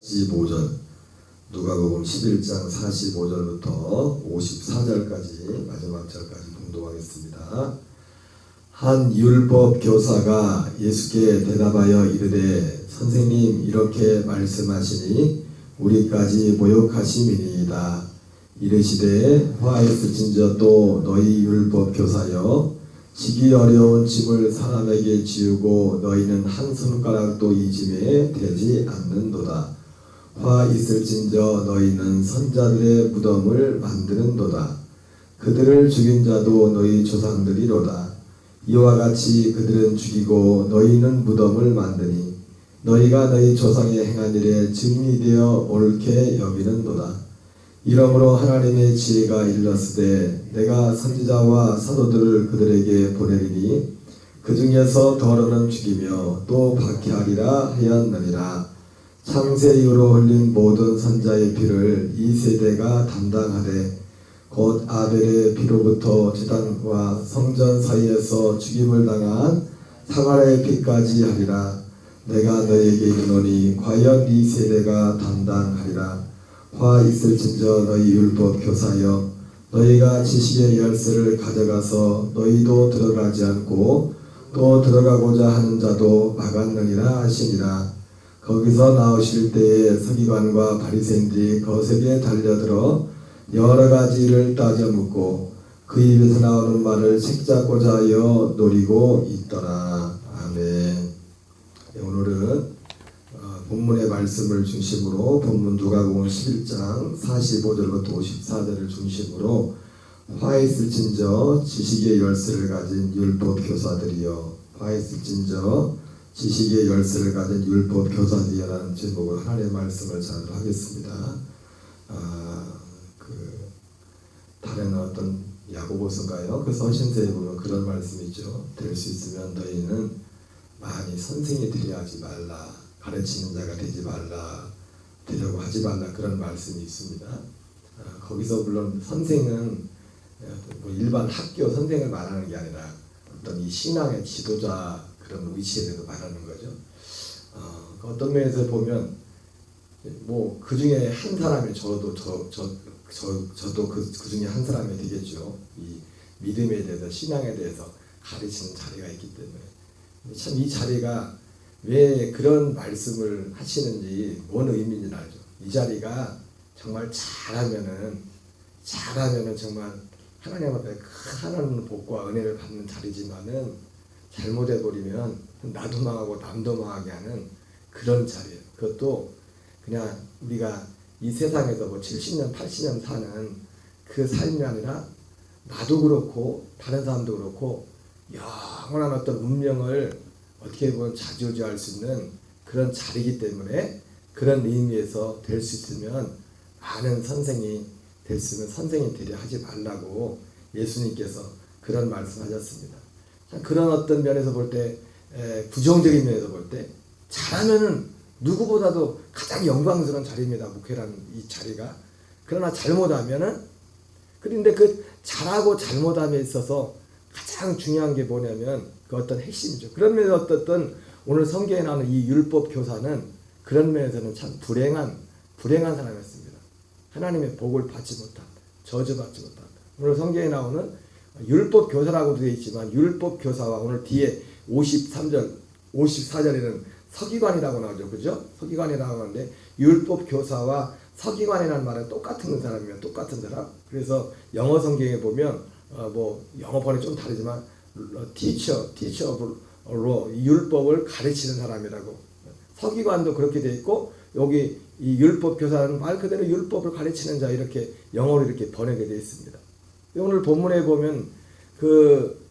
45절, 누가복음 11장 45절부터 54절까지 마지막 절까지 봉독하겠습니다. 한 율법 교사가 예수께 대답하여 이르되 선생님 이렇게 말씀하시니 우리까지 모욕하심이니이다. 이르시되 화했을진저 또 너희 율법 교사여 지기 어려운 짐을 사람에게 지우고 너희는 한 손가락도 이 짐에 대지 않는도다. 화 있을진저 너희는 선자들의 무덤을 만드는도다. 그들을 죽인 자도 너희 조상들이로다. 이와 같이 그들은 죽이고 너희는 무덤을 만드니 너희가 너희 조상의 행한 일에 증인되어 옳게 여기는도다. 이러므로 하나님의 지혜가 일렀으되 내가 선지자와 사도들을 그들에게 보내리니 그 중에서 더러는 죽이며 또 박해하리라 하였느니라. 창세 이후로 흘린 모든 선자의 피를 이 세대가 담당하되 곧 아벨의 피로부터 제단과 성전 사이에서 죽임을 당한 사가랴의 피까지 하리라. 내가 너에게 이르노니 과연 이 세대가 담당하리라. 화 있을진저 너희 율법 교사여 너희가 지식의 열쇠를 가져가서 너희도 들어가지 않고 또 들어가고자 하는 자도 막았느니라 하시니라. 거기서 나오실 때에 서기관과 바리새인들이 거세게 달려들어 여러 가지 일을 따져 묻고 그 입에서 나오는 말을 책잡고자 하여 노리고 있더라. 아멘. 오늘은 본문의 말씀을 중심으로 본문 누가복음 11장 45절부터 54절을 중심으로 화 있을진저 지식의 열쇠를 가진 율법 교사들이여 화 있을진저 지식의 열쇠를 가진 율법 교사들이라는 제목으로 하나님의 말씀을 전하겠습니다. 다른 어떤 야고보서인가요? 그 서신서에 보면 그런 말씀이 있죠. 될 수 있으면 너희는 많이 선생이 되려 하지 말라. 가르치는 자가 되지 말라. 되려고 하지 말라. 그런 말씀이 있습니다. 거기서 물론 선생은 뭐 일반 학교 선생을 말하는 게 아니라 어떤 이 신앙의 지도자 그런 위치에 대해서 말하는 거죠. 어떤 면에서 보면 뭐 그 중에 한 사람이 저도 그 중에 한 사람이 되겠죠. 이 믿음에 대해서 신앙에 대해서 가르치는 자리가 있기 때문에 참 이 자리가 왜 그런 말씀을 하시는지 뭔 의미인지 알죠. 이 자리가 정말 잘하면은 정말 하나님 앞에 큰 복과 은혜를 받는 자리지만은 잘못해버리면 나도 망하고 남도 망하게 하는 그런 자리예요. 그것도 그냥 우리가 이 세상에서 뭐 70년 80년 사는 그 삶이 아니라 나도 그렇고 다른 사람도 그렇고 영원한 어떤 운명을 어떻게 보면 좌지우지할 수 있는 그런 자리이기 때문에 그런 의미에서 될 수 있으면 많은 선생이 될 수 있는 선생이 되려 하지 말라고 예수님께서 그런 말씀하셨습니다. 그런 어떤 면에서 볼 때 부정적인 면에서 볼 때 잘하면은 누구보다도 가장 영광스러운 자리입니다. 목회라는 이 자리가. 그러나 잘못하면은 그런데 그 잘하고 잘못함에 있어서 가장 중요한 게 뭐냐면 그 어떤 핵심이죠. 그런 면에서 어떻든 오늘 성경에 나오는 이 율법 교사는 그런 면에서는 참 불행한 사람이었습니다. 하나님의 복을 받지 못한 저주받지 못한 오늘 성경에 나오는 율법 교사라고 되어 있지만 율법 교사와 오늘 뒤에 53절 54절에는 서기관이라고 나오죠. 그죠? 서기관이라고 하는데 율법 교사와 서기관이라는 말은 똑같은 사람이면 똑같은 사람. 그래서 영어 성경에 보면 뭐 영어 번역이 좀 다르지만 teacher of law 율법을 가르치는 사람이라고. 서기관도 그렇게 되어 있고 여기 이 율법 교사는 말 그대로 율법을 가르치는 자 이렇게 영어로 이렇게 번역이 되어 있습니다. 오늘 본문에 보면 그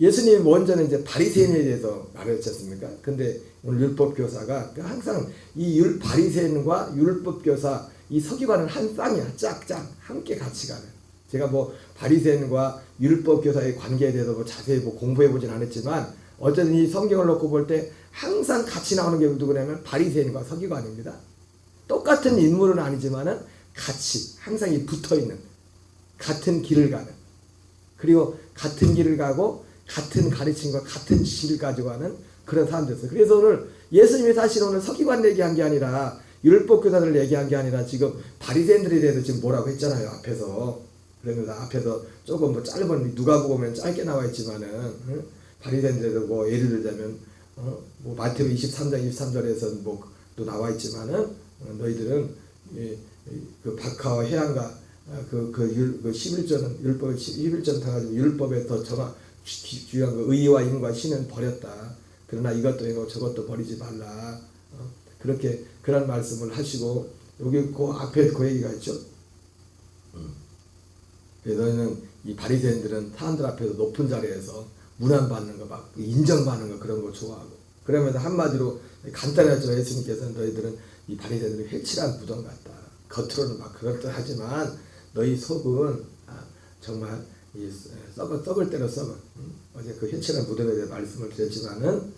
예수님 먼저는 이제 바리새인에 대해서 말했지 않습니까? 근데 오늘 율법 교사가 항상 이 바리새인과 율법 교사 이 서기관은 한 쌍이야. 짝짝 함께 같이 가는. 제가 뭐 바리새인과 율법 교사의 관계에 대해서 뭐 자세히 뭐 공부해 보진 않았지만 어쨌든 이 성경을 놓고 볼 때 항상 같이 나오는 게 누구냐면 바리새인과 서기관입니다. 똑같은 인물은 아니지만은 같이 항상 붙어 있는 같은 길을 가는 그리고 같은 길을 가고 같은 가르침과 같은 지식을 가지고 가는 그런 사람들이었어요. 그래서 오늘 예수님이 사실 오늘 서기관 얘기한 게 아니라 율법 교사들 얘기한 게 아니라 지금 바리새인들에 대해서 지금 뭐라고 했잖아요. 앞에서. 그러면서 앞에서 조금 뭐 짧은 누가복음은 짧게 나와 있지만은 바리새인들에서 뭐 예를 들자면 뭐 마태복음 23장 23절에서 뭐 또 나와 있지만은 너희들은 그 박하와 해양과 그 11조는 율법 11조는 다 가지고 율법에 더 중요한 거 의와 인과 신은 버렸다. 그러나 이것도 이거 저것도 버리지 말라. 그렇게 그런 말씀을 하시고 여기 그 앞에 그 얘기가 있죠. 너희는 이 바리새인들은 사람들 앞에서 높은 자리에서 문안받는 거 막 인정받는 거 그런 거 좋아하고 그러면서 한마디로 간단하죠. 예수님께서는 너희들은 이 바리새인들은 회칠한 무덤 같다. 겉으로는 막 그럴듯하지만 너희 속은 정말 이 썩을 대로 썩은 어제 그 회칠한 무덤에 대해 말씀을 드렸지만은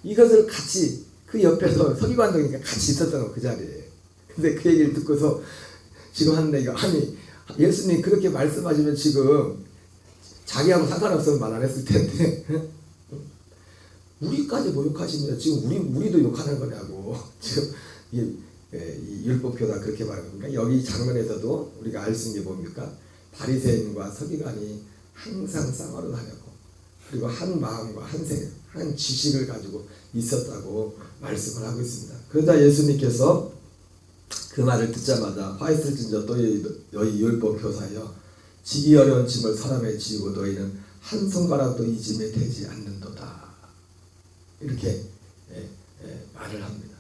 이것을 같이 그 옆에서 서기관들이니까 같이 있었던 거 그 자리에. 근데 그 얘기를 듣고서 지금 하는 얘기가 아니 예수님 그렇게 말씀하시면 지금 자기하고 상관없으면 말 안 했을 텐데 우리까지 모욕하시면 지금 우리도 욕하는 거냐고 지금 이 율법 교사 그렇게 말합니까? 여기 장면에서도 우리가 알 수 있는 게 뭡니까? 바리새인과 서기관이 항상 싸우러 다녔고 그리고 한 마음과 한 지식을 가지고 있었다고 말씀을 하고 있습니다. 그러자 예수님께서 그 말을 듣자마자 화했을진저 너희 율법 교사여 지기 어려운 짐을 사람에 지우고 너희는 한 손가락도 이 짐에 대지 않는도다. 이렇게 말을 합니다.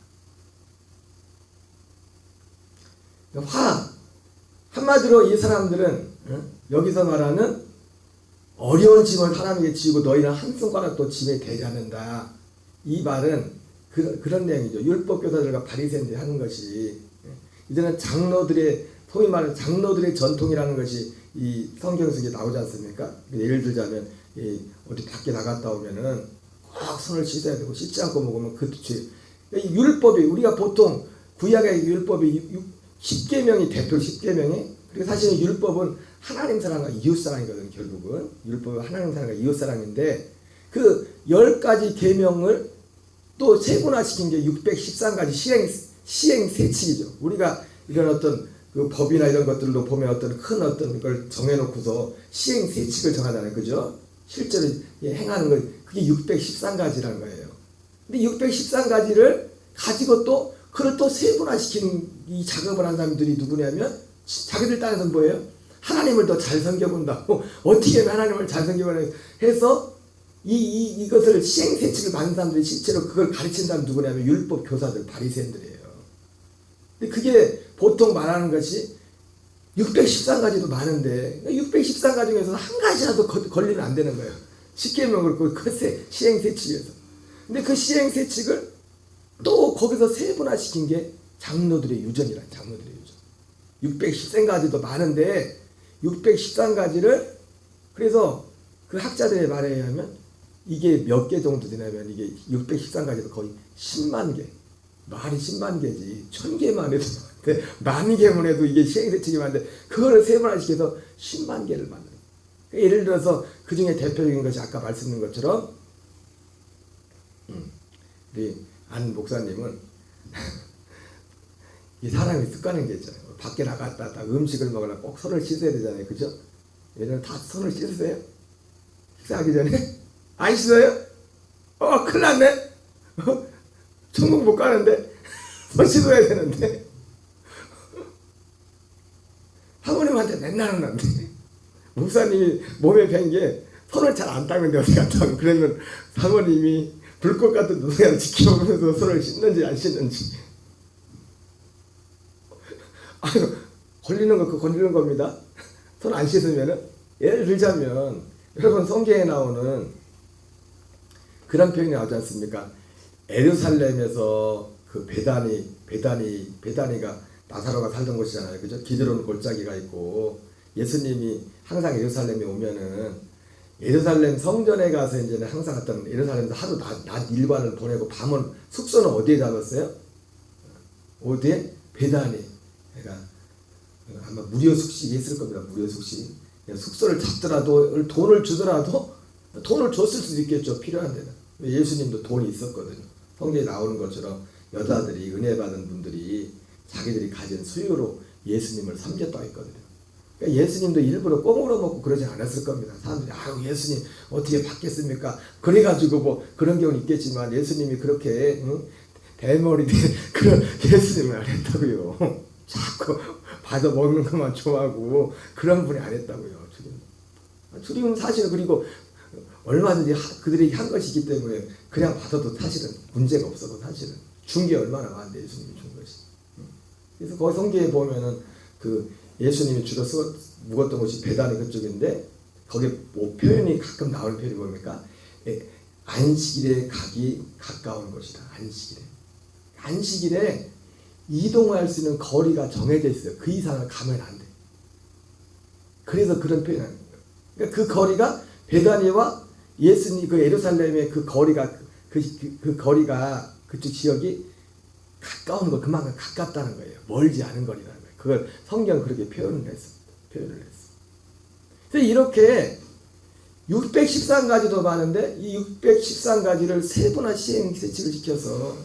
한마디로 이 사람들은 여기서 말하는 어려운 짐을 사람에게 지우고 너희는 한 손가락도 짐에 대지 않는다. 이 말은 그런 내용이죠. 율법 교사들과 바리새인들이 하는 것이 이제는 장로들의 소위 말하는 장로들의 전통이라는 것이 이 성경 속에 나오지 않습니까? 예를 들자면 어디 밖에 나갔다 오면은 꼭 손을 씻어야 되고 씻지 않고 먹으면 그 죄. 율법이 우리가 보통 구약의 율법이 10계명이 대표 10계명이 그리고 사실은 율법은 하나님 사랑과 이웃 사랑이거든요. 결국은 율법은 하나님 사랑과 이웃 사랑인데 그 10가지 계명을 또 세분화시킨 게 613가지 시행 세칙이죠. 우리가 이런 어떤 그 법이나 이런 것들도 보면 어떤 큰 어떤 걸 정해놓고서 시행 세칙을 정하잖아요. 그죠? 실제로 행하는 거 그게 613가지라는 거예요. 근데 613가지를 가지고 또 그걸 또 세분화시키는 이 작업을 한 사람들이 누구냐면 자기들 땅에서 뭐예요? 하나님을 더 잘 섬겨본다고 어떻게 하면 하나님을 잘 섬겨보냐 해서 이것을 시행세칙을 만든 사람들이 실제로 그걸 가르친 사람 누구냐면 율법 교사들 바리새인들이에요. 근데 그게 보통 말하는 것이 613가지도 많은데 613가지 중에서 한 가지라도 걸리면 안 되는 거예요. 10계명을 그렇고 시행세칙에서. 근데 그 시행세칙을 또 거기서 세분화시킨 게 장로들의 유전이라 장로들의 유전. 613가지도 많은데 613가지를 그래서 그 학자들의 말에 의하면 이게 몇 개 정도 되냐면 이게 613가지도 거의 10만 개. 말이 10만 개지. 1000개만 해도 만 개만 해도 이게 시행세칙이 많은데 그거를 세분화시켜서 10만 개를 만드는 거예요. 예를 들어서 그 중에 대표적인 것이 아까 말씀드린 것처럼 우리 안 목사님은 이 사람이 습관인 게 있잖아요. 밖에 나갔다 음식을 먹으려면 꼭 손을 씻어야 되잖아요. 그죠? 얘는 다 손을 씻으세요? 식사하기 전에? 안 씻어요? 큰일 났네? 천국 못 가는데? 손 씻어야 되는데? 사모님한테 맨날 혼난대. 목사님이 몸에 밴 게 손을 잘 안 닦는데 어디 갔다 오면 그러면 사모님이 불꽃 같은 눈을 지켜보면서 손을 씻는지 안 씻는지. 아유, 걸리는 거, 걸리는 겁니다. 손 안 씻으면은. 예를 들자면, 여러분 성경에 나오는 그런 표현이 나오지 않습니까? 예루살렘에서 그 베다니가 나사로가 살던 곳이잖아요. 그죠? 기드론 골짜기가 있고, 예수님이 항상 예루살렘에 오면은, 예루살렘 성전에 가서 이제는 항상 어떤 예루살렘에서 하루 낮 일과를 보내고 밤은 숙소는 어디에 잡았어요? 어디에? 베다니. 그러니까 아마 무료 숙식이 있을 겁니다. 무료 숙식. 숙소를 잡더라도 돈을 주더라도 돈을 줬을 수도 있겠죠. 필요한 데는. 예수님도 돈이 있었거든요. 성경에 나오는 것처럼 여자들이 은혜 받은 분들이 자기들이 가진 소유로 예수님을 섬겼다고 했거든요. 그러니까 예수님도 일부러 꽁으로 먹고 그러지 않았을 겁니다. 사람들이 아유 예수님 어떻게 받겠습니까? 그래가지고 뭐 그런 경우는 있겠지만 예수님이 그렇게 대머리 그런 예수님은 안 했다고요. 자꾸 받아 먹는 것만 좋아하고 그런 분이 안 했다고요. 주님은 사실은 그리고 얼마든지 그들이 한 것이기 때문에 그냥 받아도 사실은 문제가 없어도 사실은 준 게 얼마나 많은데 예수님이 준 것이. 그래서 거기 성경에 보면은 그 예수님이 주로 묵었던 곳이 베다니 그쪽인데 거기 뭐 표현이 가끔 나오는 표현이 뭡니까? 안식일에 가기 가까운 곳이다. 안식일에 이동할 수 있는 거리가 정해져 있어요. 그 이상을 가면 안 돼. 그래서 그런 표현을 하는 거예요. 그러니까 그 거리가 베다니와 예수님 그 예루살렘의 그 거리가 그 거리가 그쪽 지역이 가까운 거 그만큼 가깝다는 거예요. 멀지 않은 거리라는 거예요. 그걸 성경은 그렇게 표현을 했어. 그래서 이렇게 613가지도 많은데 이 613가지를 세 번이나 시행세칙을 지켜서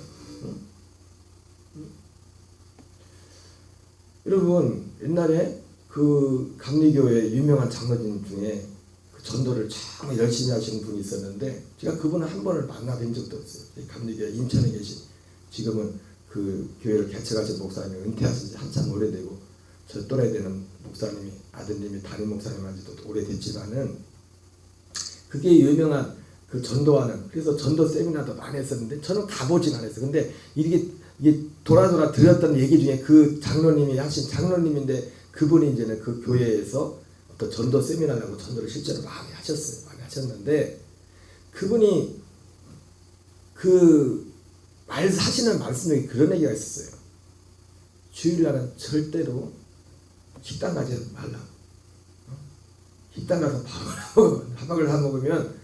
여러분 옛날에 그 감리교회 유명한 장로님 중에 그 전도를 정말 열심히 하시는 분이 있었는데 제가 그분을 한 번을 만나뵌 적도 없어요. 감리교회 인천에 계신 지금은 그 교회를 개척하신 목사님이 은퇴하신 지 한참 오래되고 저 또래 되는 목사님이 아드님이 담임 목사님 한 지도 오래됐지만은 그게 유명한 그 전도하는 그래서 전도 세미나도 많이 했었는데 저는 가보진 않았어요. 근데 이게 돌아 들었던 얘기 중에 그 장로님이 하신 장로님인데 그분이 이제는 그 교회에서 어떤 전도 세미나를 하고 전도를 실제로 많이 하셨어요. 많이 하셨는데 그분이 그 하시는 말씀 중에 그런 얘기가 있었어요. 주일날은 절대로 식당 가지 말라. 식당 가서 밥을 사 먹으면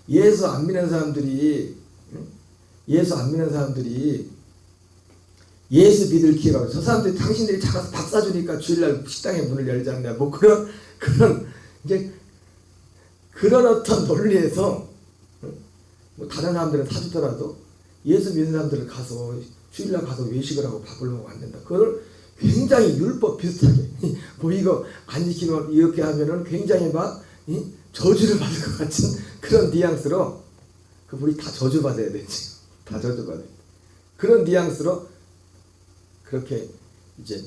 예수 안 믿는 사람들이 예수 믿을 기회가 저 사람들이 당신들이 작아서 밥 사주니까 주일날 식당에 문을 열지 않냐 뭐 그런 이제 그런 어떤 논리에서 뭐 다른 사람들은 사주더라도 예수 믿는 사람들을 가서 주일날 가서 외식을 하고 밥을 먹으면 안 된다. 그걸 굉장히 율법 비슷하게 뭐 이거 안 지키면 이렇게 하면은 굉장히 막 저주를 받을 것 같은 그런 뉘앙스로 우리 다 저주 받아야 되지. 다 저주 받아야 돼. 그런 뉘앙스로 그렇게 이제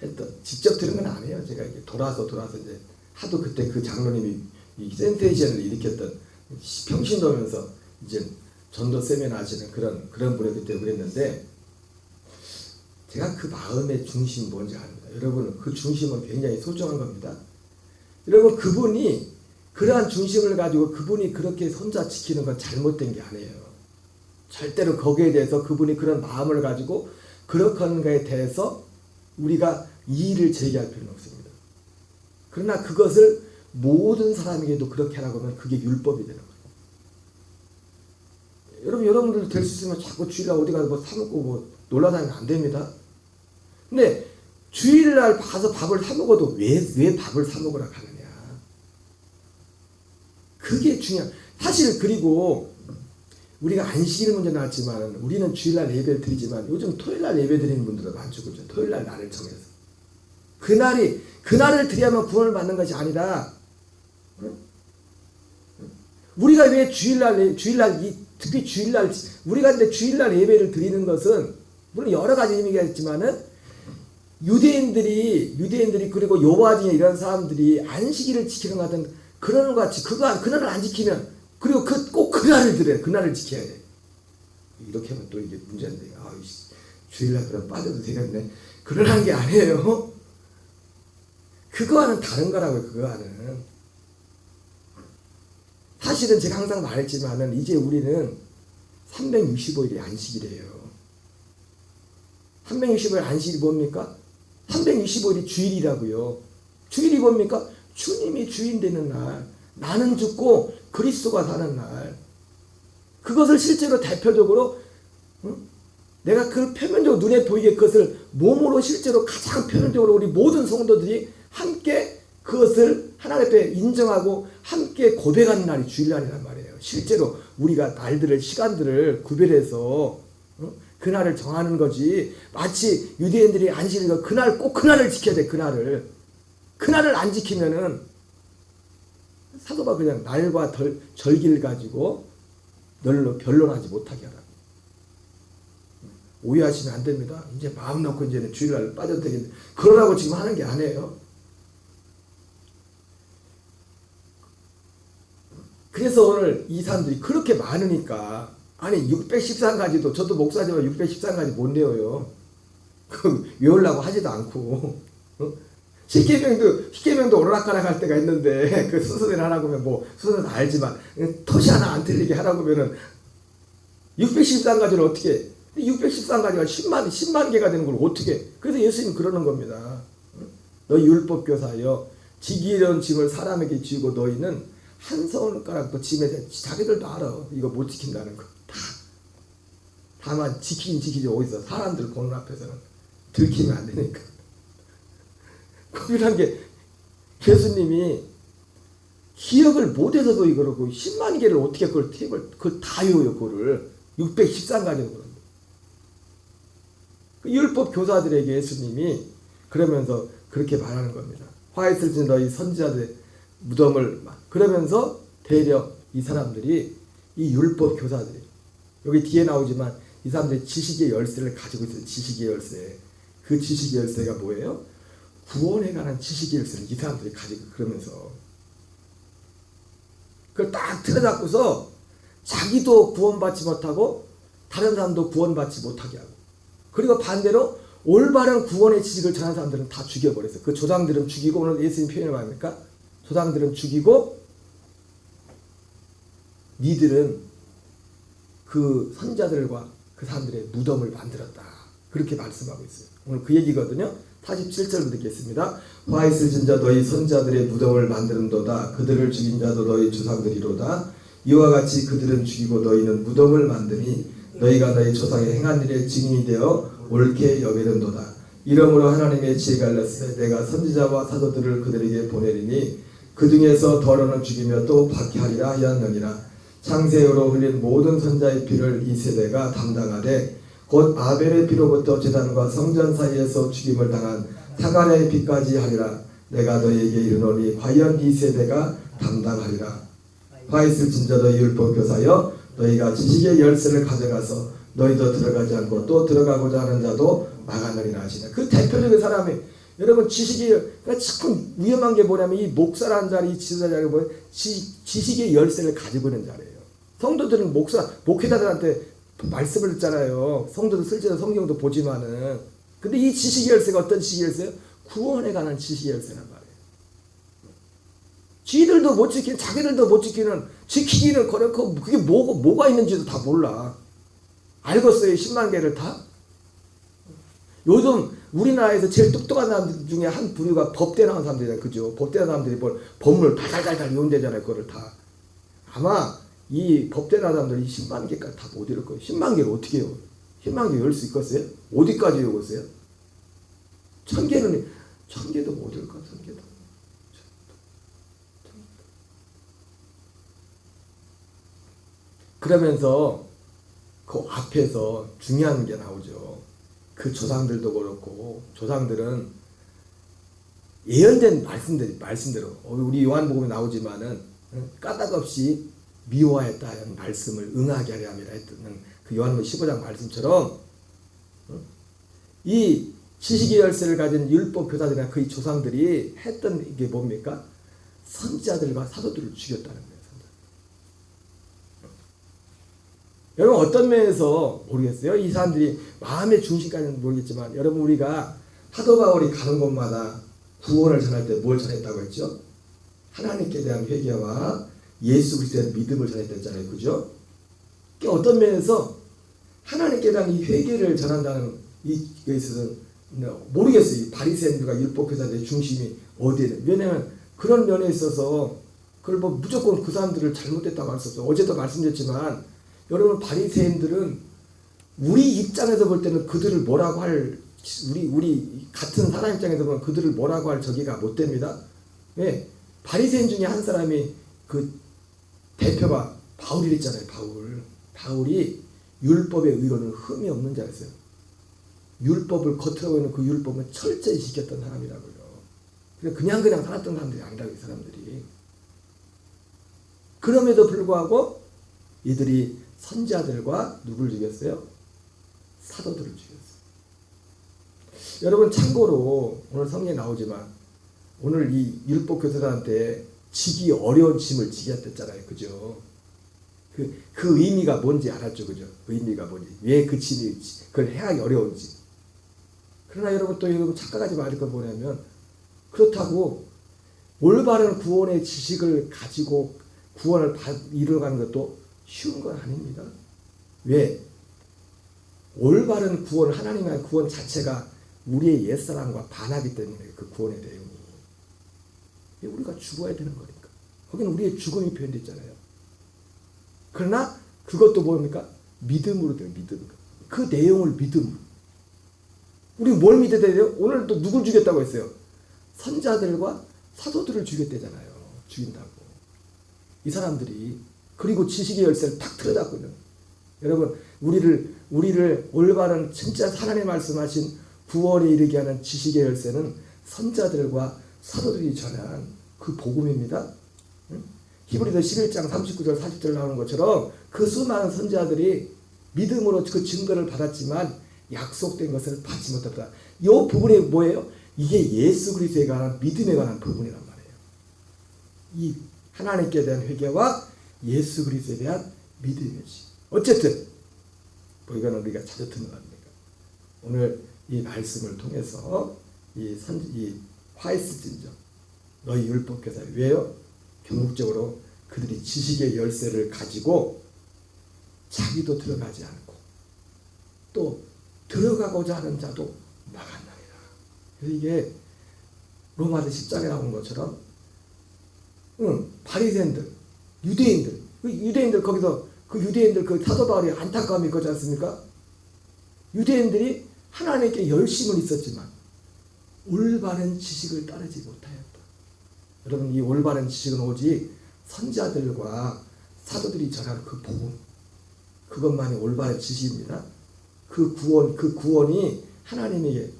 했던 직접 들은 건 아니에요. 제가 이게 돌아서 이제 하도 그때 그 장로님이 이 센테이션을 일으켰던 평신도면서 이제 전도 세미나 하시는 그런 분이 그때 그랬는데 제가 그 마음의 중심이 뭔지 압니다. 여러분 그 중심은 굉장히 소중한 겁니다. 여러분 그분이 그러한 중심을 가지고 그분이 그렇게 혼자 지키는 건 잘못된 게 아니에요. 절대로 거기에 대해서 그분이 그런 마음을 가지고 그렇게 하는 것에 대해서 우리가 이의를 제기할 필요는 없습니다. 그러나 그것을 모든 사람에게도 그렇게 하라고 하면 그게 율법이 되는 거예요. 여러분들 될 수 있으면 자꾸 주일날 어디 가서 뭐 사먹고 뭐 놀러다니면 안 됩니다. 근데 주일날 가서 밥을 사먹어도 왜 밥을 사먹으라 하느냐. 그게 중요한. 사실 그리고 우리가 안식일 문제 나왔지만 우리는 주일날 예배를 드리지만 요즘 토요일날 예배 드리는 분들도 많죠. 그렇죠? 토요일날 날을 정해서. 그날을 드려야만 구원을 받는 것이 아니라 우리가 왜 특히 주일날 우리가 근데 주일날 예배를 드리는 것은 물론 여러 가지 의미가 있지만은 유대인들이 그리고 여호와 중에 이런 사람들이 안식일을 지키는 것 같은 그런 것 같이 그날을 안 지키면 그리고 꼭 그날을 드려요. 그날을 지켜야 돼. 이렇게 하면 또 이게 문제인데 주일날 그럼 빠져도 되겠네. 그러는 게 아니에요. 그거와는 다른 거라고요. 그거와는 사실은 제가 항상 말했지만은 이제 우리는 365일이 안식일이에요. 365일 안식일이 뭡니까? 365일이 주일이라고요. 주일이 뭡니까? 주님이 주인 되는 날, 나는 죽고 그리스도가 사는 날. 그것을 실제로 대표적으로 내가 그 표면적으로 눈에 보이게 그것을 몸으로 실제로 가장 표면적으로 우리 모든 성도들이 함께 그것을 하나님 앞에 인정하고 함께 고백하는 날이 주일날이란 말이에요. 실제로 우리가 날들을 시간들을 구별해서 그날을 정하는 거지. 마치 유대인들이 안식일과 그날 꼭 그날을 지켜야 돼. 그날을 안 지키면은 사도가 그냥 날과 절기를 가지고 널로 변론하지 못하게 하라. 오해하시면 안 됩니다. 이제 마음 놓고 이제는 주일날 빠져도 되겠네. 그러라고 지금 하는 게 아니에요. 그래서 오늘 이 사람들이 그렇게 많으니까, 아니 613가지도 저도 목사지만 613가지 못 외워요. 외우려고 하지도 않고. 십계명도 오락가락 할 때가 있는데 그 순서대로 하라고 하면 뭐 순서는 알지만 토시 하나 안 틀리게 하라고 하면은 613가지를 어떻게 613가지가 10만 개가 되는 걸 어떻게. 그래서 예수님 그러는 겁니다. 너희 율법교사여 지기 이런 짐을 사람에게 지우고 너희는 한 손가락도 짐에 대해 자기들도 알아. 이거 못 지킨다는 거. 다만 지키긴 지키지. 어디서 사람들 보는 앞에서는 들키면 안 되니까. 그런 게 예수님이 기억을 못해서도 이거라고 10만 개를 어떻게 그걸 다 외워요. 그거를 613가지로 그런 그 율법 교사들에게 예수님이 그러면서 그렇게 말하는 겁니다. 화했을 때 너희 선지자들의 무덤을 그러면서 대려 이 사람들이 이 율법 교사들이 여기 뒤에 나오지만 이 사람들이 지식의 열쇠를 가지고 있어요. 지식의 열쇠. 그 지식의 열쇠가 뭐예요? 구원에 관한 지식의 열쇠를 이 사람들이 가지고 그러면서 그걸 딱 틀어잡고서 자기도 구원받지 못하고 다른 사람도 구원받지 못하게 하고 그리고 반대로 올바른 구원의 지식을 전한 사람들은 다 죽여버렸어요. 그 조상들은 죽이고 오늘 예수님 표현이 뭡니까? 조상들은 죽이고 니들은 그 선자들과 그 사람들의 무덤을 만들었다. 그렇게 말씀하고 있어요. 오늘 그 얘기거든요. 47절 듣겠습니다. 화 있을 진자 너희 선자들의 무덤을 만드는도다. 그들을 죽인 자도 너희 조상들이로다. 이와 같이 그들은 죽이고 너희는 무덤을 만드니 너희가 너희 조상의 행한 일의 증인이 되어 옳게 여기는도다. 이러므로 하나님의 지혜가 알렸으되 내가 선지자와 사도들을 그들에게 보내리니 그 중에서 더러는 죽이며 또 박해하리라 하였느니라. 창세후로 흘린 모든 선자의 피를 이 세대가 담당하되 곧 아벨의 피로부터 제단과 성전 사이에서 죽임을 당한 사가랴의 피까지 하리라. 내가 너희에게 이르노니 과연 이 세대가 담당하리라. 화 있을 진자 너희 율법교사여 너희가 지식의 열쇠를 가져가서 너희도 들어가지 않고 또 들어가고자 하는 자도 막아내리라 하시네. 그 대표적인 사람이 여러분 지식이 그러니까 참 위험한 게 뭐냐면 이 목사라는 자리, 지도자라는 뭐 지식의 열쇠를 가지고 있는 자리예요. 성도들은 목회자들한테 말씀을 듣잖아요. 성도들 실제로 성경도 보지만은 근데 이 지식의 열쇠가 어떤 지식의 열쇠예요? 구원에 관한 지식의 열쇠란 말이에요. 지들도 못 지키는 자기들도 못 지키는 지키기는 그렇고 그게 뭐가 있는지도 다 몰라. 알겠어요? 10만 개를 다? 요즘 우리나라에서 제일 똑똑한 사람들 중에 한 부류가 법대 나온 사람들이잖아요. 그죠? 법대 나온 사람들이 뭘 법문을 달달달달 외운대잖아요. 그거를 다. 아마 이 법대 나온 사람들이 10만 개까지 다 못 외울 거예요. 10만 개를 어떻게 외워요? 10만 개 외울 수 있겠어요? 어디까지 외우겠어요? 1000개도 못 외울 거야. 1000개도. 그러면서 그 앞에서 중요한 게 나오죠. 그 조상들도 그렇고 조상들은 예언된 말씀대로 우리 요한복음에 나오지만은 까닭없이 미워했다는 말씀을 응하게 하려 함이라 했던 그 요한복음 15장 말씀처럼 이 지식의 열쇠를 가진 율법 교사들이나 그 조상들이 했던 이게 뭡니까? 선지자들과 사도들을 죽였다는 거예요. 여러분 어떤 면에서 모르겠어요. 이 사람들이 마음의 중심까지는 모르겠지만 여러분 우리가 사도 바울이 가는 곳마다 구원을 전할 때 뭘 전했다고 했죠? 하나님께 대한 회개와 예수 그리스도에 대한 믿음을 전했다 했잖아요. 그죠? 그러니까 어떤 면에서 하나님께 대한 이 회개를 전한다는 이에 있어서는 모르겠어요. 이 바리새인들과 율법교사들의 중심이 어디에는. 왜냐하면 그런 면에 있어서 그걸 뭐 무조건 그 사람들을 잘못됐다고 할 수 없어요. 어제도 말씀드렸지만 여러분 바리새인들은 우리 입장에서 볼 때는 그들을 뭐라고 할 우리 같은 사람 입장에서 보면 그들을 뭐라고 할 저기가 못 됩니다. 왜? 바리새인 중에 한 사람이 그 대표가 바울이 그랬잖아요. 바울이 율법의 의로는 흠이 없는 자였어요. 율법을 겉으로 보이는 그 율법은 철저히 지켰던 사람이라고요. 그냥 살았던 사람들이 아니라고, 이 사람들이. 그럼에도 불구하고 이들이 선지자들과 누굴 죽였어요? 사도들을 죽였어요. 여러분, 참고로 오늘 성경에 나오지만 오늘 이 율법 교사들한테 지기 어려운 짐을 지게 했잖아요. 그죠? 그 의미가 뭔지 알았죠. 그죠? 의미가 뭔지. 왜 그 짐이 그걸 해하기 어려운지. 그러나 여러분, 또 여러분 착각하지 말을 걸 뭐냐면, 그렇다고 올바른 구원의 지식을 가지고 구원을 이루어가는 것도 쉬운 건 아닙니다. 왜? 올바른 구원, 하나님의 구원 자체가 우리의 옛사람과 반하기 때문에, 그 구원의 내용이. 우리가 죽어야 되는 거니까. 거기는 우리의 죽음이 표현되어 있잖아요. 그러나 그것도 뭡니까? 믿음으로 돼요. 믿음. 그 내용을 믿음으로. 우리 뭘 믿어야 돼요? 오늘 또 누굴 죽였다고 했어요? 선자들과 사도들을 죽였대잖아요. 죽인다고. 이 사람들이. 그리고 지식의 열쇠를 탁 틀어잡고 있는. 여러분, 우리를 올바른 진짜 하나님 말씀하신 구원에 이르게 하는 지식의 열쇠는 선자들과 사도들이 전한 그 복음입니다. 응? 히브리서 11장 39절 40절 나오는 것처럼 그 수많은 선지자들이 믿음으로 그 증거를 받았지만 약속된 것을 받지 못했다. 이 부분이 뭐예요? 이게 예수 그리스도에 관한 믿음에 관한 부분이란 말이에요. 이 하나님께 대한 회개와 예수 그리스도에 대한 믿음이지. 어쨌든 뭐 이거는 우리가 자주 듣는 겁니다. 오늘 이 말씀을 통해서 이 화이스진정 너희 율법교사 왜요? 궁극적으로 그들이 지식의 열쇠를 가지고 자기도 들어가지 않고 또 들어가고자 하는 자도 막았나이다. 그래서 이게 로마서 10장에 나오는 것처럼 바리새인들, 유대인들 거기서 그 유대인들 그 사도 바울이 안타까움이 있지 않습니까? 유대인들이 하나님께 열심은 있었지만 올바른 지식을 따르지 못하였다. 여러분, 이 올바른 지식은 오직 선지자들과 사도들이 전하는 그 복음, 그것만이 올바른 지식입니다. 그 구원이 하나님이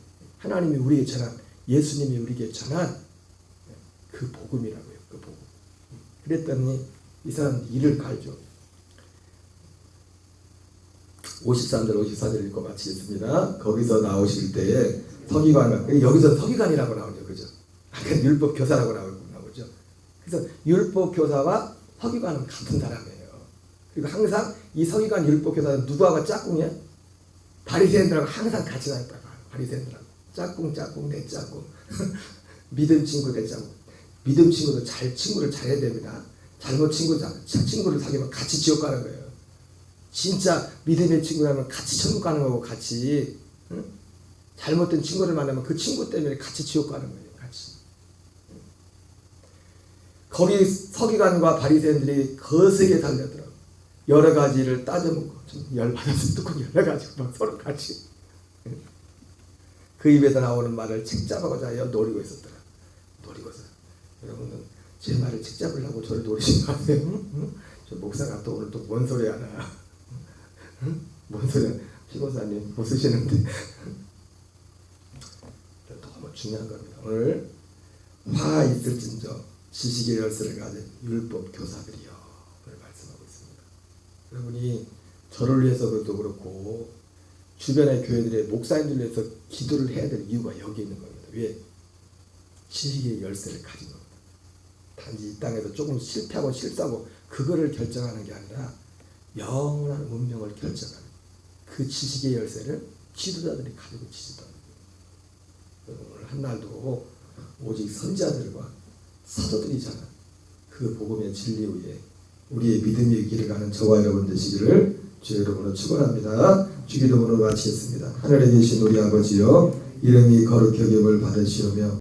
우리에게 전한, 예수님이 우리에게 전한 그 복음이라고요. 그 복음. 그랬더니 이 사람 이를 갈죠. 53절 54절 읽고 마치겠습니다. 거기서 나오실 때에 서기관, 여기서 서기관이라고 나오죠. 그죠? 아까 율법 교사라고 나오죠. 그래서 율법 교사와 서기관은 같은 사람이에요. 그리고 항상 이 서기관 율법 교사는 누구하고 짝꿍이야? 바리새인들하고 항상 같이 다녔다고. 바리새인들하고 짝꿍 내 짝꿍. 믿음 친구 내 짝꿍. 믿음 친구도 친구를 잘해야 됩니다. 잘못 친구를 사귀면 같이 지옥 가는 거예요. 진짜 믿음의 친구라면 같이 천국 가는 거고, 같이. 응? 잘못된 친구를 만나면 그 친구 때문에 같이 지옥 가는 거예요. 같이. 거기 서기관과 바리새인들이 거세게 달려들어. 여러 가지를 따져먹고, 좀 열받아서 뚜껑 열어가지고 막 서로 같이. 그 입에서 나오는 말을 책잡아고자 하여 노리고 있었더라. 노리고서. 여러분은 제 말을 책잡으려고 저를 노리신 거 아세요? 응? 저 목사가 또 오늘 또 뭔 소리 하나. 응? 뭔 소리야. 피고사님 못 쓰시는데. 너무 중요한 겁니다. 오늘 화 있을진저 지식의 열쇠를 가진 율법 교사들이요. 오늘 말씀하고 있습니다. 여러분이 저를 위해서도 그렇고 주변의 교회들의 목사님들 위해서 기도를 해야 될 이유가 여기 있는 겁니다. 왜? 지식의 열쇠를 가진 겁니다. 단지 이 땅에서 조금 실패하고 실수하고 그거를 결정하는 게 아니라 영원한 운명을 결정하는 그 지식의 열쇠를 지도자들이 가지고 지지도 하는 거예요. 오늘 한날도 오직 선지자들과 사도들이 전한 그 복음의 진리 위에 우리의 믿음의 길을 가는 저와 여러분 되시기를 주의 이름으로 축원합니다. 주기도문으로 마치겠습니다. 하늘에 계신 우리 아버지여, 이름이 거룩히 여김을 받으시오며